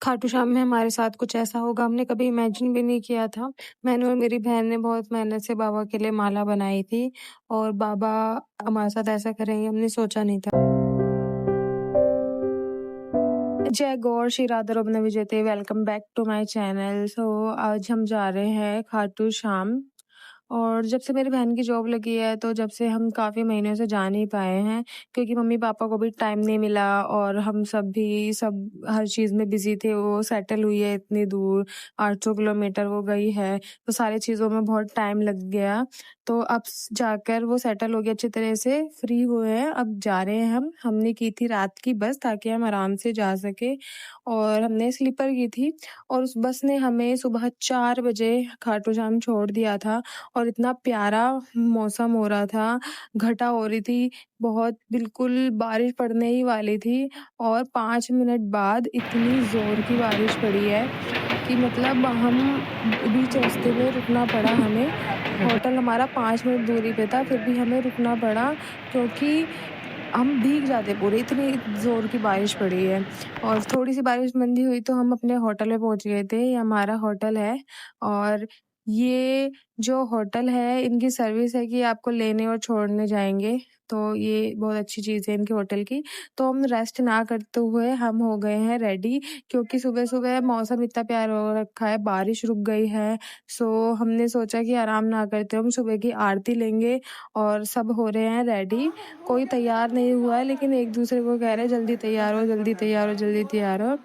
खाटू श्याम में हमारे साथ कुछ ऐसा होगा हमने कभी इमेजिन भी नहीं किया था। मैंने और मेरी बहन ने बहुत मेहनत से बाबा के लिए माला बनाई थी और बाबा हमारे साथ ऐसा करेंगे हमने सोचा नहीं था। जय गौर श्री राधा रमन विजयते, welcome back to my channel. आज हम जा रहे हैं खाटू श्याम। और जब से मेरी बहन की जॉब लगी है तो जब से हम काफ़ी महीनों से जा नहीं पाए हैं, क्योंकि मम्मी-पापा को भी टाइम नहीं मिला और हम सब हर चीज़ में बिज़ी थे। वो सेटल हुई है इतनी दूर, 800 किलोमीटर वो गई है, तो सारी चीज़ों में बहुत टाइम लग गया। तो अब जाकर वो सेटल हो गई अच्छी तरह से, फ्री हुए हैं, अब जा रहे हैं हम। हमने की थी रात की बस ताकि हम आराम से जा सकें और हमने स्लीपर की थी और उस बस ने हमें सुबह 4 बजे खाटू श्याम छोड़ दिया था। और इतना प्यारा मौसम हो रहा था, घटा हो रही थी, बहुत बिल्कुल बारिश पड़ने ही वाली थी और 5 मिनट बाद इतनी ज़ोर की बारिश पड़ी है कि मतलब हम बीच रास्ते में रुकना पड़ा हमें। होटल हमारा 5 मिनट दूरी पे था, फिर भी हमें रुकना पड़ा क्योंकि हम भीग जाते पूरे, इतनी ज़ोर की बारिश पड़ी है। और थोड़ी-सी बारिश मंदी हुई तो हम अपने होटल में पहुँच गए थे। ये हमारा होटल है और ये जो होटल है, इनकी सर्विस है कि आपको लेने और छोड़ने जाएँगे, तो ये बहुत अच्छी चीज़ है इनके होटल की। तो हम रेस्ट ना करते हुए हम हो गए हैं रेडी, क्योंकि सुबह-सुबह मौसम इतना प्यारा हो रखा है, बारिश रुक गई है, सो हमने सोचा कि आराम ना करते हम सुबह की आरती लेंगे और सब हो रहे हैं रेडी। कोई तैयार नहीं हुआ है, लेकिन एक-दूसरे को कह रहे हैं जल्दी तैयार हो, जल्दी तैयार हो, जल्दी तैयार हो।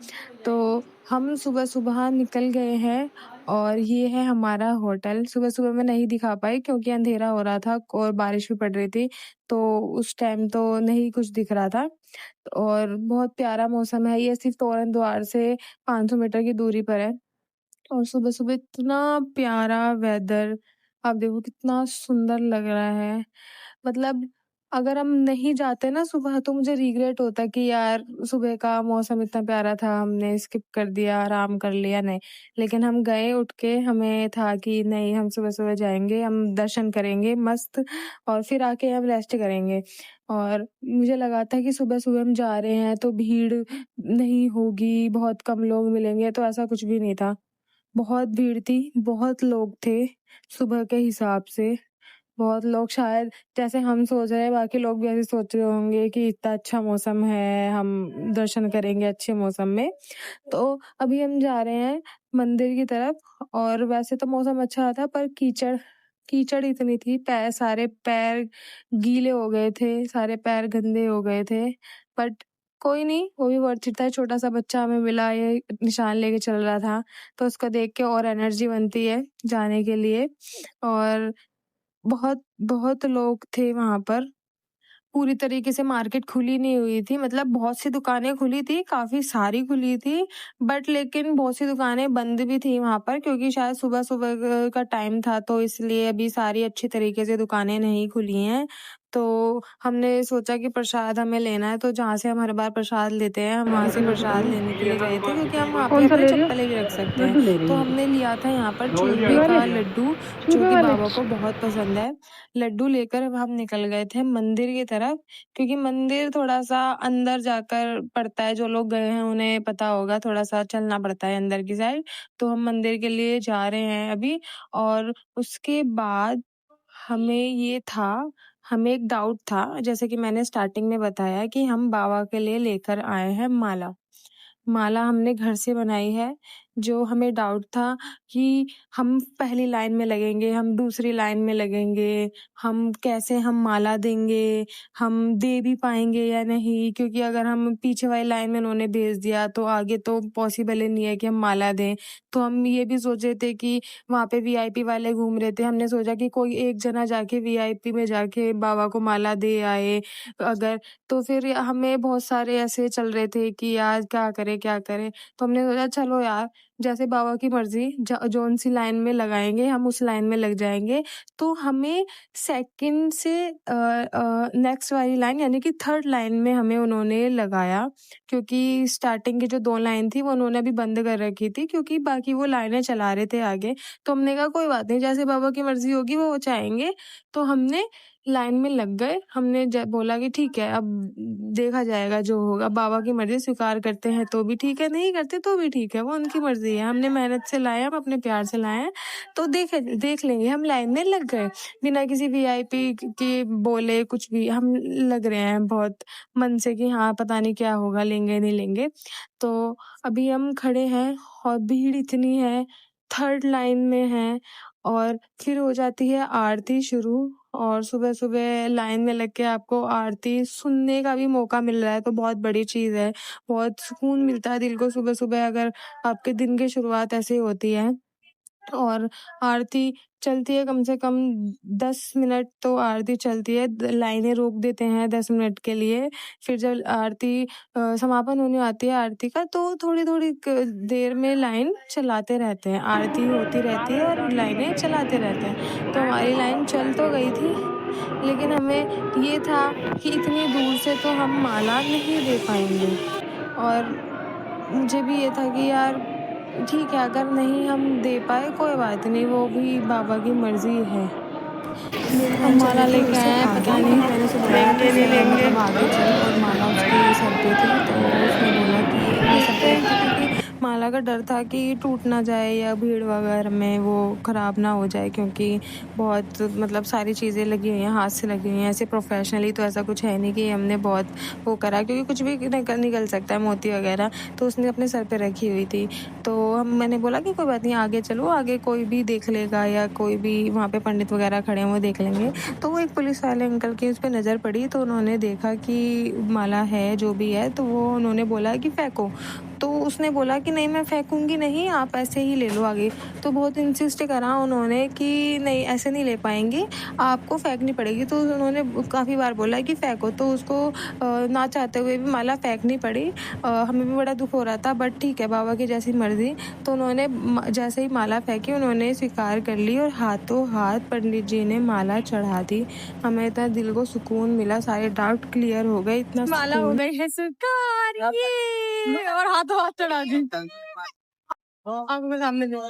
तो हम सुबह-सुबह निकल गए हैं और ये है हमारा होटल। सुबह-सुबह मैं नहीं दिखा पाई क्योंकि अंधेरा हो रहा था और बारिश भी पड़ रही थी, तो उस टाइम तो नहीं कुछ दिख रहा था। और बहुत प्यारा मौसम है, ये सिर्फ़ तोरण द्वार से 500 मीटर की दूरी पर है। और सुबह-सुबह इतना प्यारा वेदर, आप देखो कितना सुंदर लग रहा है। मतलब अगर हम नहीं जाते ना सुबह तो मुझे रिग्रेट होता कि यार सुबह का मौसम इतना प्यारा था, हमने स्किप कर दिया, आराम कर लिया, नहीं। लेकिन हम गए उठ के, हमें था कि नहीं हम सुबह-सुबह जाएँगे, हम दर्शन करेंगे मस्त और फिर आके हम रेस्ट करेंगे। और मुझे लगा था कि सुबह-सुबह हम जा रहे हैं तो भीड़ नहीं होगी, बहुत कम लोग मिलेंगे, तो ऐसा कुछ भी नहीं था। बहुत भीड़ थी, बहुत लोग थे सुबह के हिसाब से। बहुत लोग शायद जैसे हम सोच रहे हैं बाकी लोग भी ऐसे सोच रहे होंगे कि इतना अच्छा मौसम है, हम दर्शन करेंगे अच्छे मौसम में। तो अभी हम जा रहे हैं मंदिर की तरफ और वैसे तो मौसम अच्छा था पर कीचड़ कीचड़ इतनी थी, सारे पैर गीले हो गए थे, सारे पैर गंदे हो गए थे। बट कोई नहीं, वो भी वर्थ इट था। छोटा-सा बच्चा हमें मिला, ये निशान लेके चल रहा था, तो उसको देख के और एनर्जी बनती है जाने के लिए। और बहुत बहुत लोग थे वहाँ पर। पूरी तरीके से मार्केट खुली नहीं हुई थी, मतलब बहुत सी दुकानें खुली थी, काफ़ी सारी खुली थी, बट लेकिन बहुत सी दुकानें बंद भी थी वहाँ पर क्योंकि शायद सुबह-सुबह का टाइम था, तो इसलिए अभी सारी अच्छी तरीके से दुकानें नहीं खुली हैं। तो हमने सोचा कि प्रसाद हमें लेना है, तो जहाँ से हम हर बार प्रसाद लेते हैं, हम वहाँ से प्रसाद लेने के लिए गए थे क्योंकि हम वहाँ पे कौन सा अपनी ले रही हो? चप्पलें भी रख सकते हैं। लड्डू ले रही तो हूँ। हमने लिया था यहाँ पर ये चूरमे वाले का लड्डू, जो चूहे कि वाले। बाबा को बहुत पसंद है। लड्डू लेकर अब हम निकल गए थे मंदिर की तरफ, क्योंकि मंदिर थोड़ा-सा अंदर जाकर पड़ता है, जो लोग गए हैं उन्हें पता होगा, थोड़ा-सा चलना पड़ता है अंदर की साइड। तो हम मंदिर के लिए जा रहे हैं अभी। और उसके बाद हमें ये था हमें एक डाउट था, जैसे कि मैंने स्टार्टिंग में बताया कि हम बाबा के लिए लेकर आए हैं माला। माला हमने घर से बनाई है, जो हमें डाउट था कि हम पहली लाइन में लगेंगे, हम दूसरी लाइन में लगेंगे, हम कैसे हम माला देंगे, हम दे भी पाएँगे या नहीं? क्योंकि अगर हम पीछे वाली लाइन में उन्होंने भेज दिया, तो आगे तो पॉसिबल ही नहीं है कि हम माला दें। तो हम ये भी सोच रहे थे कि वहाँ पे वीआईपी वाले घूम रहे थे, हमने सोचा कि कोई एक जना जाके वीआईपी में जाके बाबा को माला दे आए, अगर तो फिर हमें बहुत सारे ऐसे चल रहे थे कि यार क्या करें, क्या करें? तो हमने सोचा चलो यार, जैसे बाबा की मर्ज़ी, ज जौन-सी लाइन में लगाएँगे हम उस लाइन में लग जाएँगे। तो हमें सेकंड से नेक्स्ट वाली लाइन यानी कि थर्ड लाइन में हमें उन्होंने लगाया, क्योंकि स्टार्टिंग की जो 2 लाइन थी वो उन्होंने अभी बंद कर रखी थी क्योंकि बाकी वो लाइनें चला रहे थे आगे। तो हमने कहा कोई बात नहीं, जैसे बाबा की मर्ज़ी होगी वो चाहेंगे, तो हमने लाइन में लग गए। हमने बोला कि ठीक है, अब देखा जाएगा जो होगा, बाबा की मर्जी, स्वीकार करते हैं तो भी ठीक है, नहीं करते तो भी ठीक है, वो उनकी मर्जी है। हमने मेहनत से लाए, हम अपने प्यार से लाए हैं, तो देख लेंगे। हम लाइन में लग गए बिना किसी वीआईपी के बोले, कुछ भी हम लग रहे हैं बहुत मन से कि हाँ पता नहीं क्या होगा, लेंगे नहीं लेंगे। तो अभी हम खड़े हैं और भीड़ इतनी है, थर्ड लाइन में है, और फिर हो जाती है आरती शुरू। और सुबह-सुबह लाइन में लग के आपको आरती सुनने का भी मौका मिल रहा है, तो बहुत बड़ी चीज़ है। बहुत सुकून मिलता है दिल को सुबह-सुबह, अगर आपके दिन की शुरुआत ऐसे होती है। और आरती चलती है कम से कम 10 मिनट, तो आरती चलती है, लाइनें रोक देते हैं 10 मिनट के लिए। फिर जब आरती समापन होने आती है आरती का, तो थोड़ी-थोड़ी देर में लाइन चलाते रहते हैं, आरती होती रहती है और लाइनें चलाते रहते हैं। तो हमारी लाइन चल तो गई थी, लेकिन हमें ये था कि इतनी दूर से तो हम माला नहीं दे पाएंगे। और मुझे भी ये था कि यार ठीक है, अगर नहीं हम दे पाए कोई बात नहीं, वो भी बाबा की मर्ज़ी है। मेरी हम बहन चली माला थी लेके मेरे से आए हैं, आगे, पता तो नहीं मैंने उसे बुलाया कि लेंगे नहीं लेंगे। मतलब आगे चल, और माला उसके सर पे थी, तो उसने बोला कि मैं सर पे देखते रखती, हैं। क्योंकि माला का डर था कि टूट ना जाए या भीड़ वगैरह में वो ख़राब ना हो जाए, क्योंकि बहुत मतलब सारी चीज़ें लगी हुई हैं, हाथ से लगी हुई हैं। ऐसे प्रोफ़ेशनली तो ऐसा कुछ है नहीं कि हमने बहुत वो करा, क्योंकि कुछ भी निकल सकता है, मोती वगैरह, तो उसने अपने सर पे रखी हुई थी। तो मैंने बोला कि कोई बात नहीं, आगे चलो, आगे कोई भी देख लेगा या कोई भी वहाँ पे पंडित वगैरह खड़े हैं वो देख लेंगे। तो वो एक पुलिस वाले अंकल की उस पे नज़र पड़ी, तो उन्होंने देखा कि माला है जो भी है, तो वो उन्होंने बोला कि फेंको। तो उसने बोला कि नहीं मैं फेंकूँगी नहीं, आप ऐसे ही ले लो आगे। तो बहुत इंसिस्ट करा उन्होंने कि नहीं ऐसे नहीं ले पाएँगे, आपको फेंकनी पड़ेगी। तो उन्होंने काफ़ी बार बोला कि फेंको, तो उसको ना चाहते हुए भी माला फेंकनी पड़ी। हमें भी बड़ा दुःख हो रहा था, बट ठीक है, बाबा की जैसी मर्ज़ी। तो उन्होंने जैसे ही माला फेंकी, उन्होंने स्वीकार कर ली और हाथों हाथ पंडित जी ने माला चढ़ा दी। हमें इतना दिल को सुकून मिला, सारे डाउट क्लियर हो गए, इतना माला हो सुकून। गई है स्वीकार, ये और हाथों हाथ चढ़ा दी आंखों के सामने जो।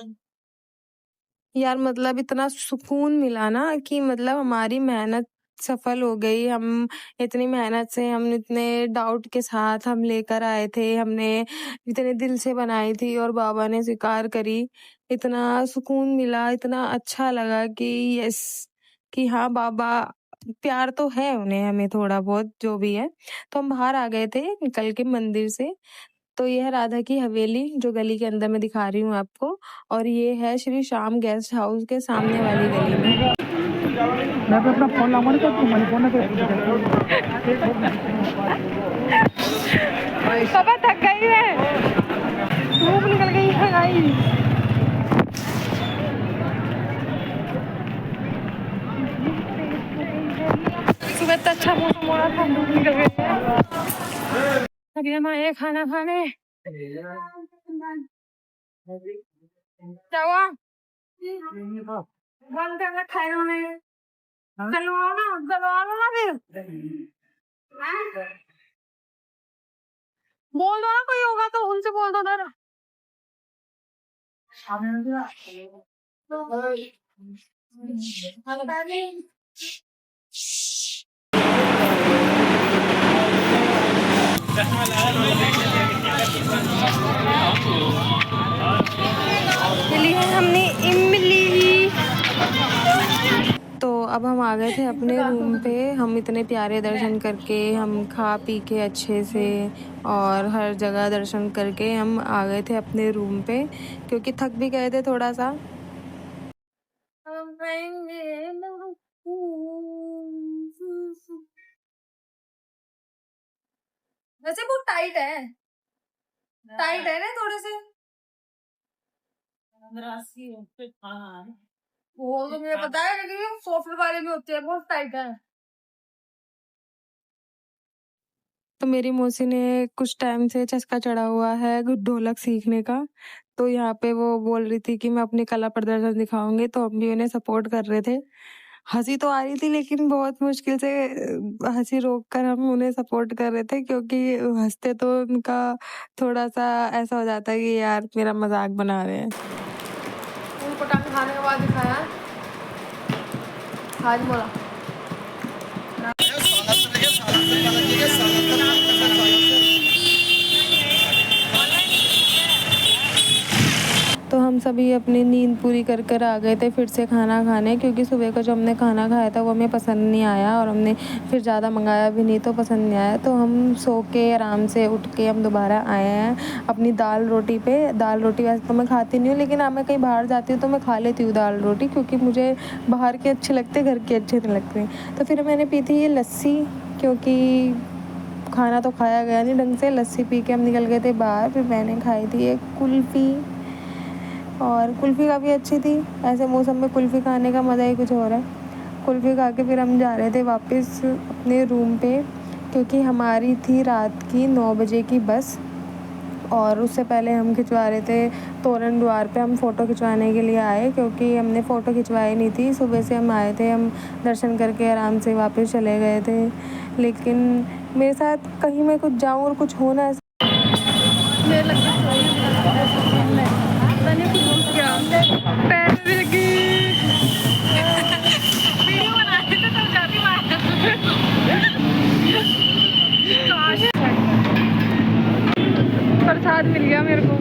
यार मतलब इतना सुकून मिला ना कि मतलब हमारी मेहनत सफल हो गई। हम इतनी मेहनत से, हम इतने डाउट के साथ हम लेकर आए थे, हमने इतने दिल से बनाई थी और बाबा ने स्वीकार करी। इतना सुकून मिला, इतना अच्छा लगा कि यस, कि हाँ बाबा, प्यार तो है उन्हें हमें थोड़ा बहुत जो भी है। तो हम बाहर आ गए थे निकल के मंदिर से। तो ये है राधा की हवेली, जो गली के अंदर मैं दिखा रही हूँ आपको, और ये है श्री श्याम गेस्ट हाउस के सामने वाली गली में। मैं तो अपना फोन लाऊंगा तो तुम्हारे फोन पापा थक गई है, धूप निकल गई है गाइस। सुबह तो अच्छा मौसम हो रहा था, धूप निकल गई है। अभी हम आए खाना खाने। क्या हुआ? बंद करके खाए उन्होंने। चलवाओ ना फिर। हाँ? बोल दो ना, कोई होगा तो उनसे बोल दो ना। मिली है हमने इमली। तो अब हम आ गए थे अपने रूम पे। हम इतने प्यारे दर्शन करके, हम खा पी के अच्छे से और हर जगह दर्शन करके हम आ गए थे अपने रूम पे, क्योंकि थक भी गए थे थोड़ा सा। वैसे बहुत टाइट है ना थोड़े से। वो तो मुझे पता है, लेकिन सॉफ्ट वाले भी होते हैं, बहुत टाइट है। तो मेरी मौसी ने कुछ टाइम से चस्का चढ़ा हुआ है ढोलक सीखने का। तो यहाँ पे वो बोल रही थी कि मैं अपनी कला प्रदर्शन दिखाऊंगी, तो हम भी उन्हें सपोर्ट कर रहे थे। हंसी तो आ रही थी, लेकिन बहुत मुश्किल से हंसी रोक कर हम उन्हें सपोर्ट कर रहे थे, क्योंकि हंसते तो उनका थोड़ा सा ऐसा हो जाता है कि यार मेरा मजाक बना रहे हैं। पटाखे खाने के बाद दिखाया हाजमोला। तो हम सभी अपनी नींद पूरी कर कर आ गए थे फिर से खाना खाने, क्योंकि सुबह का जो हमने खाना खाया था वो हमें पसंद नहीं आया और हमने फिर ज़्यादा मंगाया भी नहीं तो पसंद नहीं आया। तो हम सो के आराम से उठ के हम दोबारा आए हैं अपनी दाल रोटी पे। दाल रोटी वैसे तो मैं खाती नहीं हूँ, लेकिन हाँ मैं कहीं बाहर जाती हूँ तो मैं खा लेती हूँ दाल रोटी, क्योंकि मुझे बाहर के अच्छे लगते, घर के अच्छे नहीं लगते। तो फिर मैंने पी थी ये लस्सी, क्योंकि खाना तो खाया गया नहीं ढंग से। लस्सी पी के हम निकल गए थे बाहर। फिर मैंने खाई थी एक कुल्फ़ी, और कुल्फ़ी काफ़ी अच्छी थी। ऐसे मौसम में कुल्फ़ी खाने का मज़ा ही कुछ और है। कुल्फ़ी खा के फिर हम जा रहे थे वापस अपने रूम पे, क्योंकि हमारी थी रात की 9 बजे की बस। और उससे पहले हम खिंचवा रहे थे तोरण द्वार पे, हम फ़ोटो खिंचवाने के लिए आए, क्योंकि हमने फ़ोटो खिंचवाई नहीं थी। सुबह से हम आए थे, हम दर्शन करके आराम से वापस चले गए थे। लेकिन मेरे साथ कहीं मैं कुछ जाऊँ और कुछ हो ना, मेरे लगे मैंने कुछ क्या पैर में लगी वीडियो बना रहे थे तब जाती काश प्रसाद मिल गया मेरे को।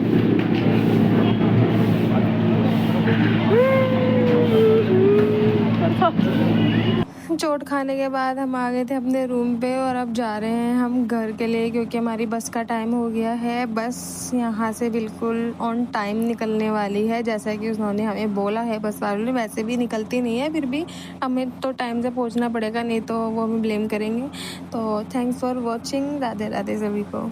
चोट खाने के बाद हम आ गए थे अपने रूम पे, और अब जा रहे हैं हम घर के लिए, क्योंकि हमारी बस का टाइम हो गया है। बस यहाँ से बिल्कुल ऑन टाइम निकलने वाली है, जैसा कि उन्होंने हमें बोला है बस वालों ने। वैसे भी निकलती नहीं है, फिर भी हमें तो टाइम से पहुँचना पड़ेगा, नहीं तो वो हमें ब्लेम करेंगे। तो thanks for watching. Radhe Radhe सभी को।